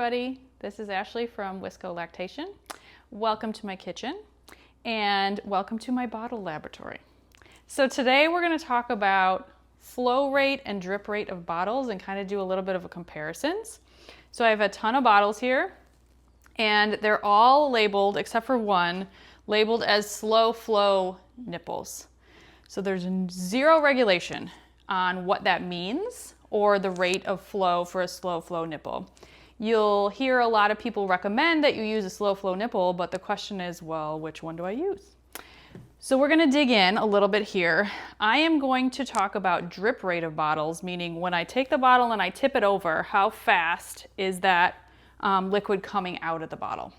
everybody. This is Ashley from Wisco Lactation. Welcome to my kitchen and welcome to my bottle laboratory. So today we're going to talk about flow rate and drip rate of bottles and kind of do a little bit of a comparisons. So I have a ton of bottles here and they're all labeled, except for one, labeled as slow flow nipples. So there's zero regulation on what that means or the rate of flow for a slow flow nipple. You'll hear a lot of people recommend that you use a slow flow nipple, but the question is, well, which one do I use? So we're gonna dig in a little bit here. I am going to talk about drip rate of bottles, meaning when I take the bottle and I tip it over, how fast is that liquid coming out of the bottle?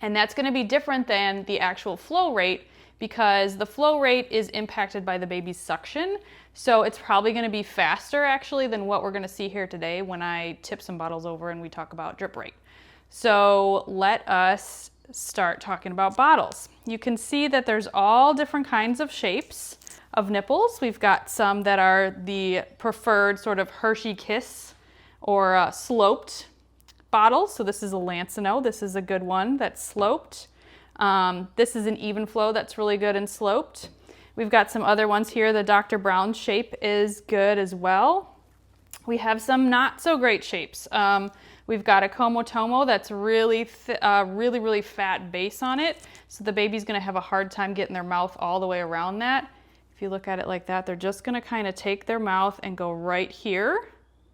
And that's gonna be different than the actual flow rate because the flow rate is impacted by the baby's suction. So it's probably gonna be faster actually than what we're gonna see here today when I tip some bottles over and we talk about drip rate. So let us start talking about bottles. You can see that there's all different kinds of shapes of nipples. We've got some that are the preferred sort of Hershey Kiss or sloped bottles. So this is a Lancino. This is a good one that's sloped. This is an even flow that's really good and sloped. We've got some other ones here. The Dr. Brown's shape is good as well. We have some not so great shapes. We've got a Como Tomo that's really fat base on it. So the baby's gonna have a hard time getting their mouth all the way around that. If you look at it like that, they're just gonna kind of take their mouth and go right here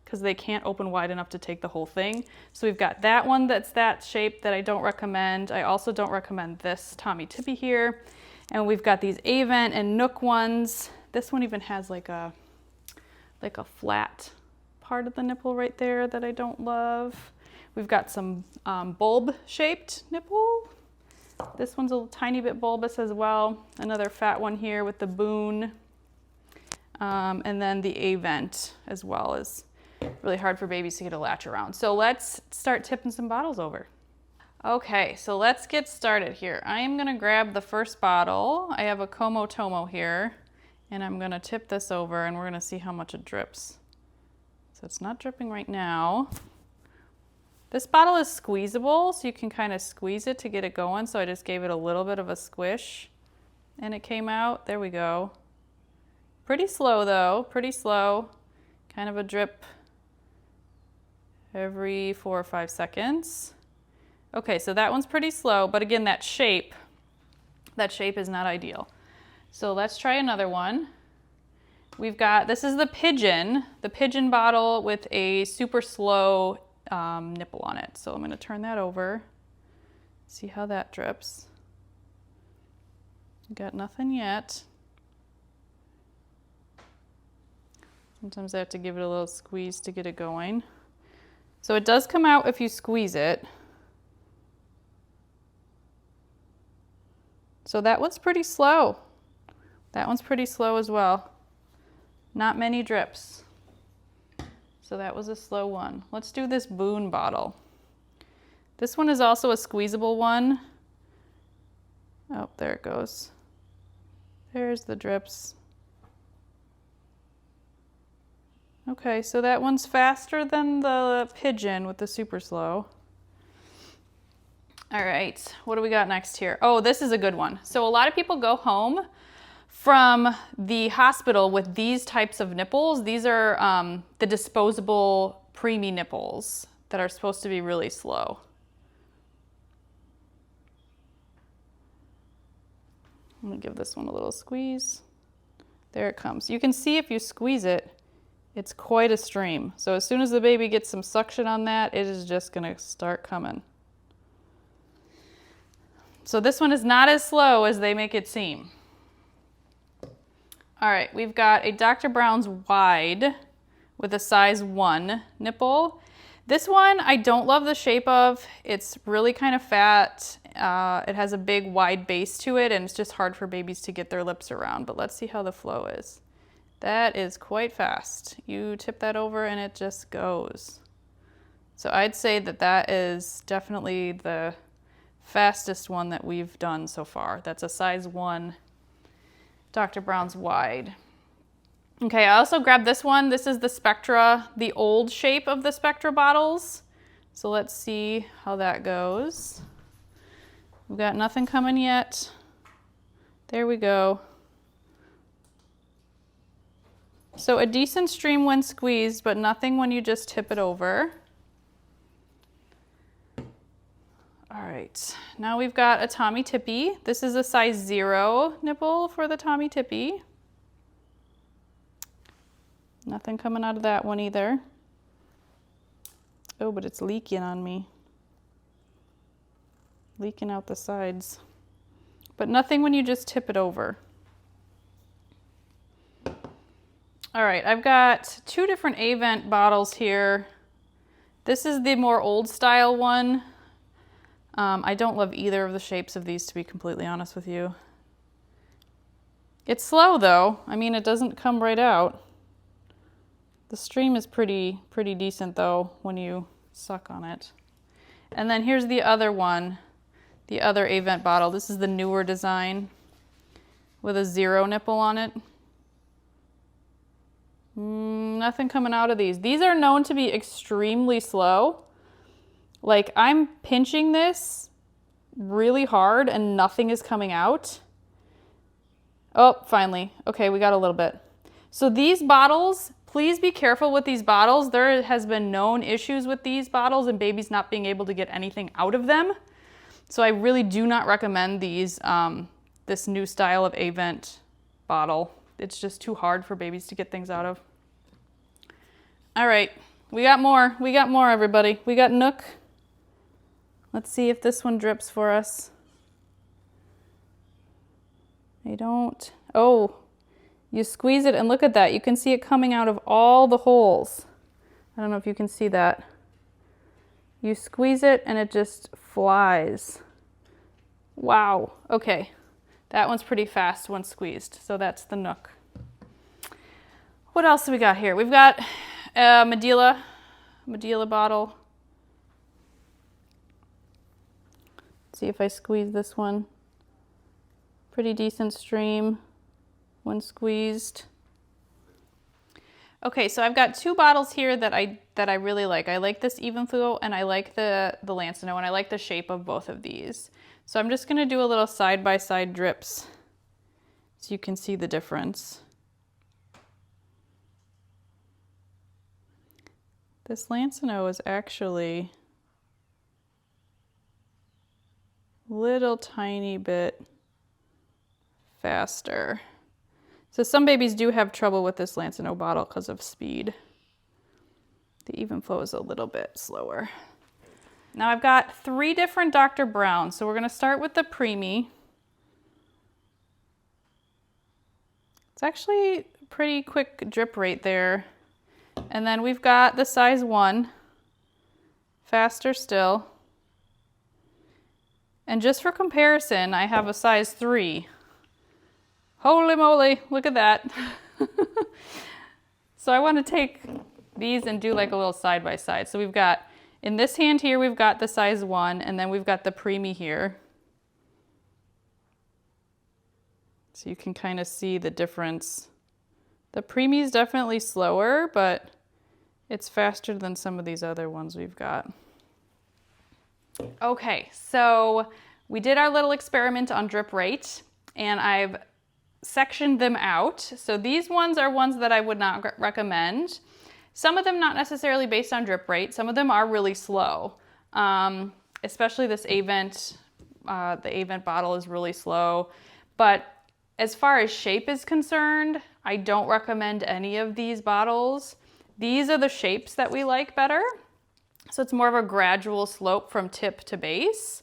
because they can't open wide enough to take the whole thing. So we've got that one that's that shape that I don't recommend. I also don't recommend this Tommy Tippy here. And we've got these Avent and Nook ones. This one even has like a flat part of the nipple right there that I don't love. We've got some bulb shaped nipple. This one's a tiny bit bulbous as well. Another fat one here with the Boone. And then the Avent as well is really hard for babies to get a latch around. So let's start tipping some bottles over. Okay, so let's get started here. I am gonna grab the first bottle. I have a Como Tomo here, and I'm gonna tip this over and we're gonna see how much it drips. So it's not dripping right now. This bottle is squeezable, so you can kind of squeeze it to get it going. So I just gave it a little bit of a squish and it came out. There we go. Pretty slow though, pretty slow. Kind of a drip every 4 or 5 seconds. Okay, so that one's pretty slow, but again, that shape is not ideal. So let's try another one. We've got, this is the pigeon bottle with a super slow nipple on it. So I'm gonna turn that over, see how that drips. Got nothing yet. Sometimes I have to give it a little squeeze to get it going. So it does come out if you squeeze it. So that one's pretty slow. That one's pretty slow as well. Not many drips. So that was a slow one. Let's do this Boone bottle. This one is also a squeezable one. Oh, there it goes. There's the drips. Okay, so that one's faster than the pigeon with the super slow. All right, what do we got next here? Oh, this is a good one. So a lot of people go home from the hospital with these types of nipples. These are the disposable preemie nipples that are supposed to be really slow. I'm gonna give this one a little squeeze. There it comes. You can see if you squeeze it, it's quite a stream. So as soon as the baby gets some suction on that, it is just gonna start coming. So this one is not as slow as they make it seem. All right, we've got a Dr. Brown's wide with a size 1 nipple. This one I don't love the shape of. It's really kind of fat. It has a big wide base to it and it's just hard for babies to get their lips around, but let's see how the flow is. That is quite fast. You tip that over and it just goes. So I'd say that that is definitely the fastest one that we've done so far. That's a size 1 Dr. Brown's wide. Okay, I also grabbed this one. This is the Spectra, the old shape of the Spectra bottles. So let's see how that goes. We've got nothing coming yet. There we go. So a decent stream when squeezed, but nothing when you just tip it over. All right, now we've got a Tommy Tippy. This is a size 0 nipple for the Tommy Tippy. Nothing coming out of that one either. Oh, but it's leaking on me. Leaking out the sides. But nothing when you just tip it over. All right, I've got 2 different Avent bottles here. This is the more old style one. I don't love either of the shapes of these, to be completely honest with you. It's slow though. I mean, it doesn't come right out. The stream is pretty decent though when you suck on it. And then here's the other one, the other Avent bottle. This is the newer design with a 0 nipple on it. Nothing coming out of these. These are known to be extremely slow. Like, I'm pinching this really hard and nothing is coming out. Oh, finally. Okay, we got a little bit. So these bottles, please be careful with these bottles. There has been known issues with these bottles and babies not being able to get anything out of them. So I really do not recommend these, this new style of Avent bottle. It's just too hard for babies to get things out of. All right, we got more. We got more, everybody. We got Nook. Let's see if this one drips for us. I don't. Oh, you squeeze it and look at that. You can see it coming out of all the holes. I don't know if you can see that. You squeeze it and it just flies. Wow. Okay. That one's pretty fast when squeezed. So that's the Nook. What else do we got here? We've got a Medela bottle. See if I squeeze this one. Pretty decent stream when squeezed. Okay, so I've got 2 bottles here that I really like. I like this Even Flow and I like the Lancino, and I like the shape of both of these. So I'm just gonna do a little side-by-side drips so you can see the difference. This Lancino is actually little tiny bit faster. So some babies do have trouble with this Lancino bottle because of speed. The Even Flow is a little bit slower. Now I've got 3 different Dr. Browns. So we're gonna start with the preemie. It's actually a pretty quick drip rate there. And then we've got the size 1, faster still. And just for comparison, I have a size 3. Holy moly, look at that. So I want to take these and do like a little side by side. So we've got, in this hand here, we've got the size 1, and then we've got the preemie here. So you can kind of see the difference. The preemie is definitely slower, but it's faster than some of these other ones we've got. Okay, so we did our little experiment on drip rate, and I've sectioned them out. So these ones are ones that I would not recommend. Some of them not necessarily based on drip rate. Some of them are really slow, especially this Avent. The Avent bottle is really slow. But as far as shape is concerned, I don't recommend any of these bottles. These are the shapes that we like better. So it's more of a gradual slope from tip to base.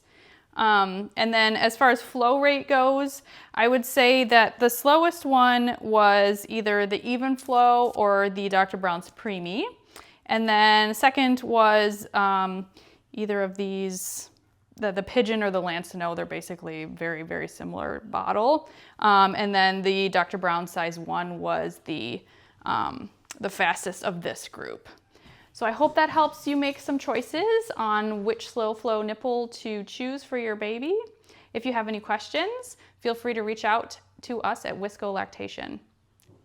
And then as far as flow rate goes, I would say that the slowest one was either the Even Flow or the Dr. Brown's Preemie. And then second was either of these, the Pigeon or the Lancino. They're basically very, very similar bottle. And then the Dr. Brown size 1 was the fastest of this group. So I hope that helps you make some choices on which slow flow nipple to choose for your baby. If you have any questions, feel free to reach out to us at Wisco Lactation.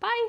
Bye.